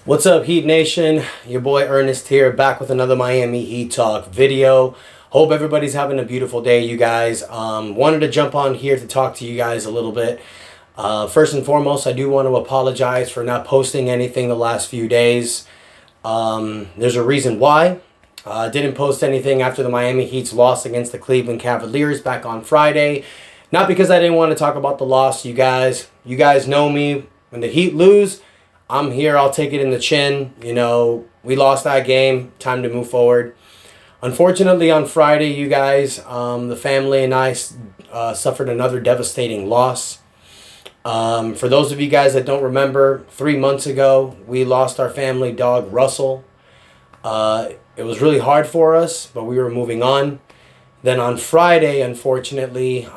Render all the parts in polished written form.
What's up, Heat Nation? Your boy Ernest here, back with another Miami Heat Talk video. Hope everybody's having a beautiful day, you guys. Wanted to jump on here to talk to you guys a little bit. First and foremost, I do want to apologize for not posting anything the last few days. There's a reason why. I didn't post anything after the Miami Heat's loss against the Cleveland Cavaliers back on Friday. Not because I didn't want to talk about the loss, you guys. You guys know me. When the Heat lose, I'm here. I'll take it in the chin. You know, we lost that game. Time to move forward. Unfortunately, on Friday, you guys, the family and I suffered another devastating loss. For those of you guys that don't remember, 3 months ago, we lost our family dog, Russell. It was really hard for us, but we were moving on. Then on Friday, unfortunately,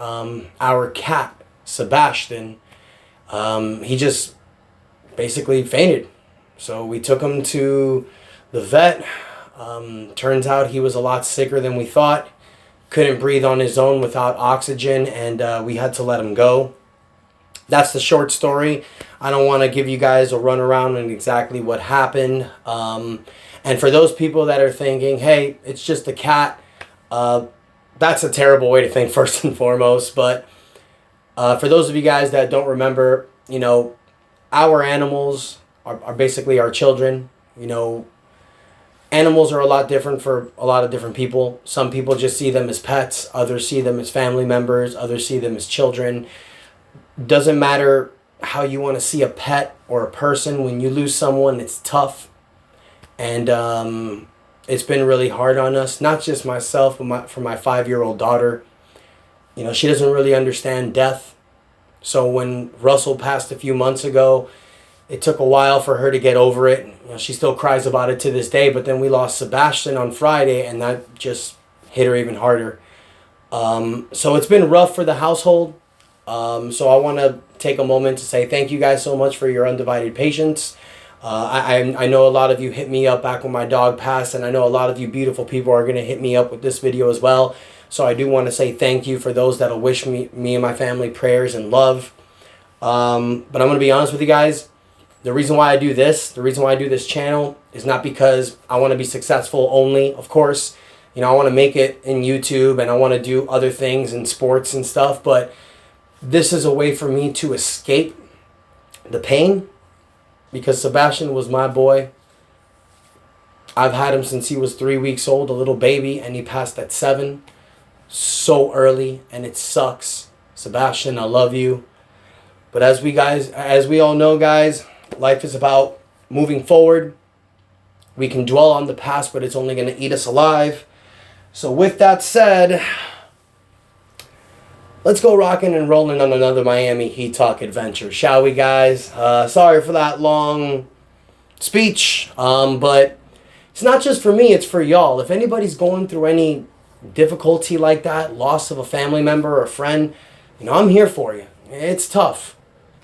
our cat, Sebastian, he just basically fainted. So we took him to the vet. Turns out he was a lot sicker than we thought. Couldn't breathe on his own without oxygen, and we had to let him go. That's the short story. I don't want to give you guys a run around on exactly what happened. And for those people that are thinking, hey, it's just a cat, that's a terrible way to think, first and foremost. But for those of you guys that don't remember, you know, our animals are basically our children. You know, animals are a lot different for a lot of different people. Some people just see them as pets. Others see them as family members. Others see them as children. Doesn't matter how you want to see a pet or a person. When you lose someone, it's tough. And it's been really hard on us. Not just myself, but for my 5-year-old daughter. You know, she doesn't really understand death. So when Russell passed a few months ago, it took a while for her to get over it. You know, she still cries about it to this day. But then we lost Sebastian on Friday, and that just hit her even harder. So it's been rough for the household. So I want to take a moment to say thank you guys so much for your undivided patience. I know a lot of you hit me up back when my dog passed, and I know a lot of you beautiful people are going to hit me up with this video as well. So I do want to say thank you for those that'll wish me and my family prayers and love. But I'm going to be honest with you guys. The reason why I do this, the reason why I do this channel is not because I want to be successful only. Of course, you know, I want to make it in YouTube and I want to do other things in sports and stuff. But this is a way for me to escape the pain, because Sebastian was my boy. I've had him since he was 3 weeks old, a little baby, and he passed at 7. So early, and it sucks. Sebastian, I love you. But as we all know, guys, life is about moving forward. We can dwell on the past, but it's only going to eat us alive. So with that said, let's go rocking and rolling on another Miami Heat Talk adventure, shall we, guys? Sorry for that long speech, but it's not just for me, it's for y'all. If anybody's going through any difficulty like that, loss of a family member or a friend, you know, I'm here for you. It's tough.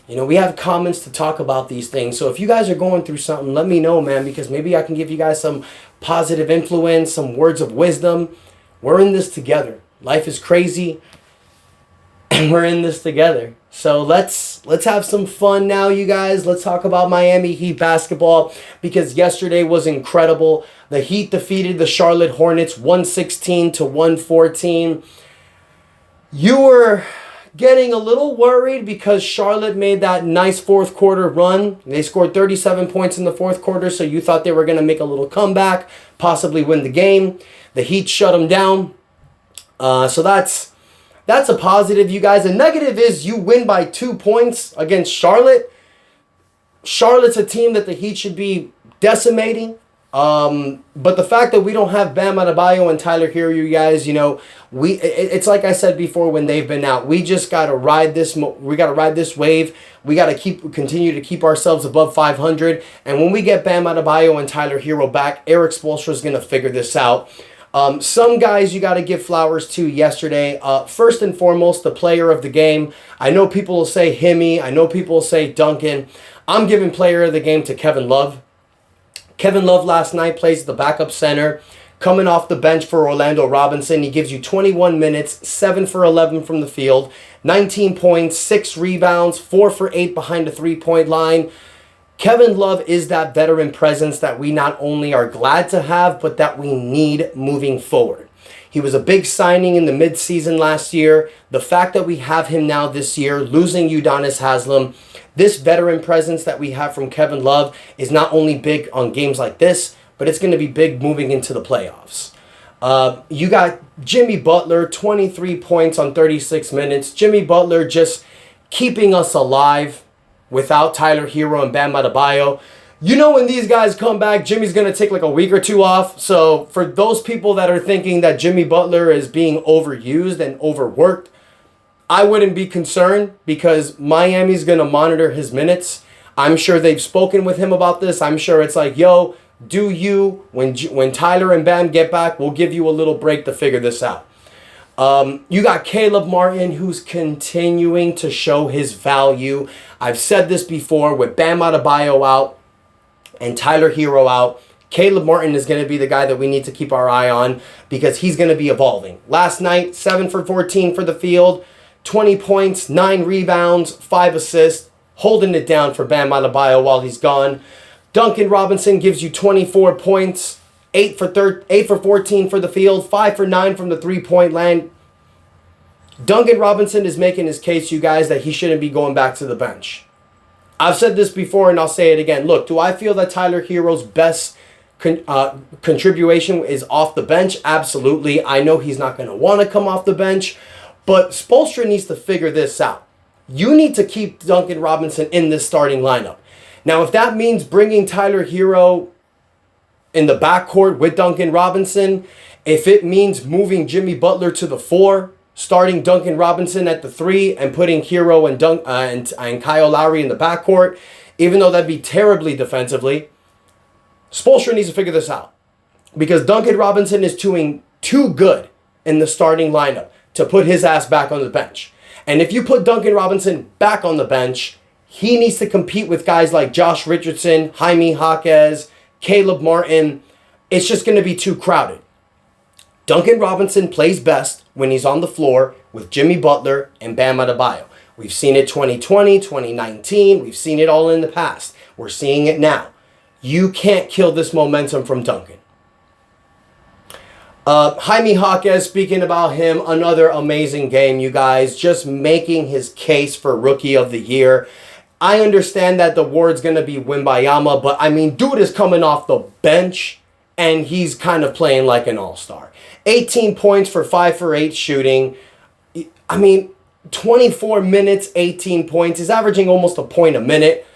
You know, we have comments to talk about these things. So if you guys are going through something, let me know, man, because maybe I can give you guys some positive influence, some words of wisdom. We're in this together. Life is crazy, and we're in this together. So let's have some fun now, you guys. Let's talk about Miami Heat basketball, because yesterday was incredible. The Heat defeated the Charlotte Hornets 116-114. You were getting a little worried because Charlotte made that nice fourth quarter run. They scored 37 points in the fourth quarter, so you thought they were going to make a little comeback, possibly win the game. The Heat shut them down. So that's a positive, you guys. The negative is you win by 2 points against Charlotte. Charlotte's a team that the Heat should be decimating. But the fact that we don't have Bam Adebayo and Tyler Hero, you guys, you know, it's like I said before when they've been out. We just got to ride this. We got to ride this wave. We got to continue to keep ourselves above 500. And when we get Bam Adebayo and Tyler Hero back, Eric Spoelstra is going to figure this out. Some guys you got to give flowers to yesterday. First and foremost, the player of the game. I know people will say Himmy. I know people will say Duncan. I'm giving player of the game to Kevin Love. Kevin Love last night plays the backup center, coming off the bench for Orlando Robinson. He gives you 21 minutes, 7 for 11 from the field, 19 points, 6 rebounds, 4 for 8 behind the three-point line. Kevin Love is that veteran presence that we not only are glad to have, but that we need moving forward. He was a big signing in the midseason last year. The fact that we have him now this year, losing Udonis Haslem, this veteran presence that we have from Kevin Love is not only big on games like this, but it's going to be big moving into the playoffs. You got Jimmy Butler, 23 points on 36 minutes. Jimmy Butler just keeping us alive without Tyler Hero and Bam Adebayo. You know, when these guys come back, Jimmy's going to take like a week or two off. So for those people that are thinking that Jimmy Butler is being overused and overworked, I wouldn't be concerned because Miami's going to monitor his minutes. I'm sure they've spoken with him about this. I'm sure it's like, yo, do you, when Tyler and Bam get back, we'll give you a little break to figure this out. You got Caleb Martin, who's continuing to show his value. I've said this before, with Bam Adebayo out and Tyler Hero out, Caleb Martin is going to be the guy that we need to keep our eye on because he's going to be evolving. Last night, 7 for 14 for the field, 20 points, 9 rebounds, 5 assists, holding it down for Bam Adebayo while he's gone. Duncan Robinson gives you 24 points, 8 for 14 for the field, 5 for 9 from the three-point line. Duncan Robinson is making his case, you guys, that he shouldn't be going back to the bench. I've said this before and I'll say it again. Look, do I feel that Tyler Hero's best contribution is off the bench? Absolutely. I know he's not going to want to come off the bench, but Spoelstra needs to figure this out. You need to keep Duncan Robinson in this starting lineup. Now, if that means bringing Tyler Hero in the backcourt with Duncan Robinson, if it means moving Jimmy Butler to the 4, starting Duncan Robinson at the 3 and putting Hero and Kyle Lowry in the backcourt, even though that'd be terribly defensively, Spoelstra needs to figure this out. Because Duncan Robinson is doing too good in the starting lineup to put his ass back on the bench. And if you put Duncan Robinson back on the bench, he needs to compete with guys like Josh Richardson, Jaime Jaquez, Caleb Martin. It's just going to be too crowded. Duncan Robinson plays best when he's on the floor with Jimmy Butler and Bam Adebayo. We've seen it 2020, 2019. We've seen it all in the past. We're seeing it now. You can't kill this momentum from Duncan. Jaime Jaquez, speaking about him, another amazing game, you guys. Just making his case for Rookie of the Year. I understand that the award's going to be Wembayama, but I mean, dude is coming off the bench and he's kind of playing like an all-star. 18 points for 5 for 8 shooting. I mean, 24 minutes, 18 points. He's averaging almost a point a minute.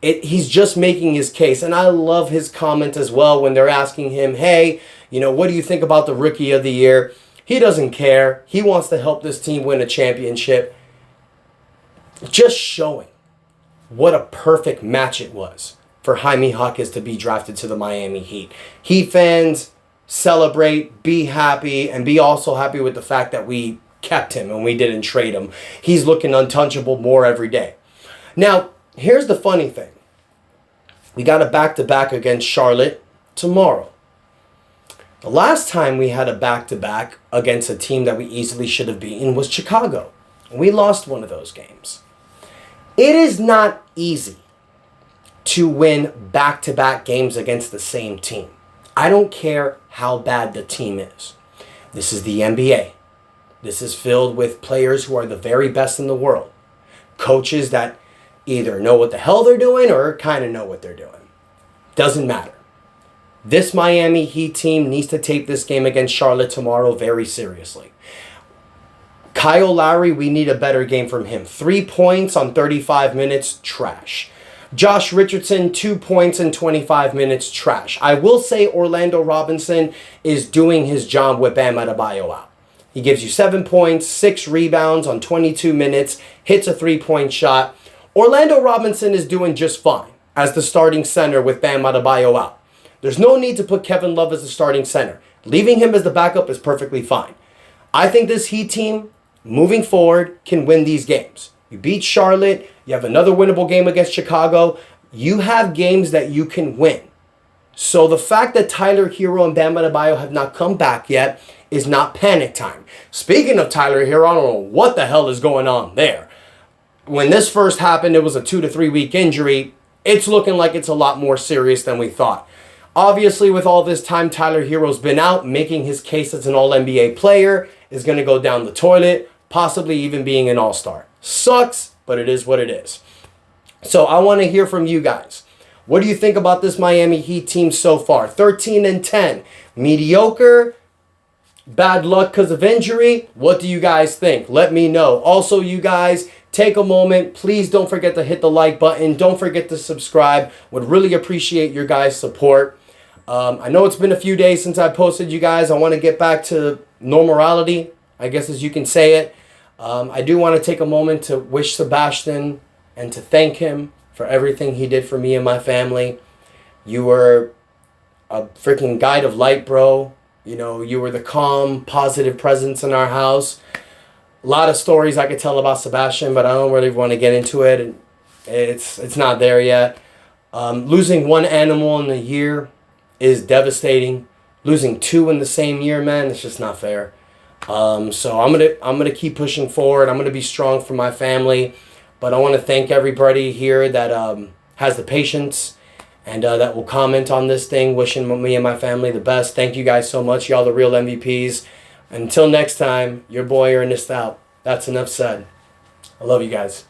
He's just making his case. And I love his comment as well when they're asking him, hey, you know, what do you think about the Rookie of the Year? He doesn't care. He wants to help this team win a championship. Just showing what a perfect match it was for Jaime Jaquez to be drafted to the Miami Heat. Heat fans, celebrate, be happy, and be also happy with the fact that we kept him and we didn't trade him. He's looking untouchable more every day. Now, here's the funny thing. We got a back-to-back against Charlotte tomorrow. The last time we had a back-to-back against a team that we easily should have beaten was Chicago. We lost one of those games. It is not easy to win back-to-back games against the same team. I don't care how bad the team is. This is the NBA. This is filled with players who are the very best in the world. Coaches that either know what the hell they're doing or kind of know what they're doing. Doesn't matter. This Miami Heat team needs to take this game against Charlotte tomorrow very seriously. Kyle Lowry, we need a better game from him. 3 points on 35 minutes, trash. Josh Richardson, 2 points in 25 minutes, trash. I will say Orlando Robinson is doing his job with Bam Adebayo out. He gives you 7 points, 6 rebounds on 22 minutes, hits a 3-point shot. Orlando Robinson is doing just fine as the starting center with Bam Adebayo out. There's no need to put Kevin Love as the starting center. Leaving him as the backup is perfectly fine. I think this Heat team, moving forward, can win these games. You beat Charlotte. You have another winnable game against Chicago. You have games that you can win. So the fact that Tyler Hero and Bam Adebayo have not come back yet is not panic time. Speaking of Tyler Hero, I don't know what the hell is going on there. When this first happened, it was a 2 to 3 week injury. it's looking like it's a lot more serious than we thought. Obviously, with all this time Tyler Hero's been out, making his case as an All-NBA player is going to go down the toilet, possibly even being an All-Star. Sucks, but it is what it is. So I want to hear from you guys. What do you think about this Miami Heat team so far? 13-10. Mediocre? Bad luck because of injury? What do you guys think? Let me know. Also, you guys, take a moment. Please don't forget to hit the like button. Don't forget to subscribe. Would really appreciate your guys' support. I know it's been a few days since I posted, you guys. I want to get back to normality, I guess as you can say it. I do want to take a moment to wish Sebastian and to thank him for everything he did for me and my family. You were a freaking guide of light, bro. You know, you were the calm, positive presence in our house. A lot of stories I could tell about Sebastian, but I don't really want to get into it. It's not there yet. Losing one animal in a year is devastating. Losing two in the same year, man, it's just not fair. So I'm gonna keep pushing forward. I'm gonna be strong for my family. But I want to thank everybody here that has the patience and that will comment on this thing, wishing me and my family the best. Thank you guys so much. Y'all the real MVPs. Until next time, your boy Ernest out. That's enough said. I love you guys.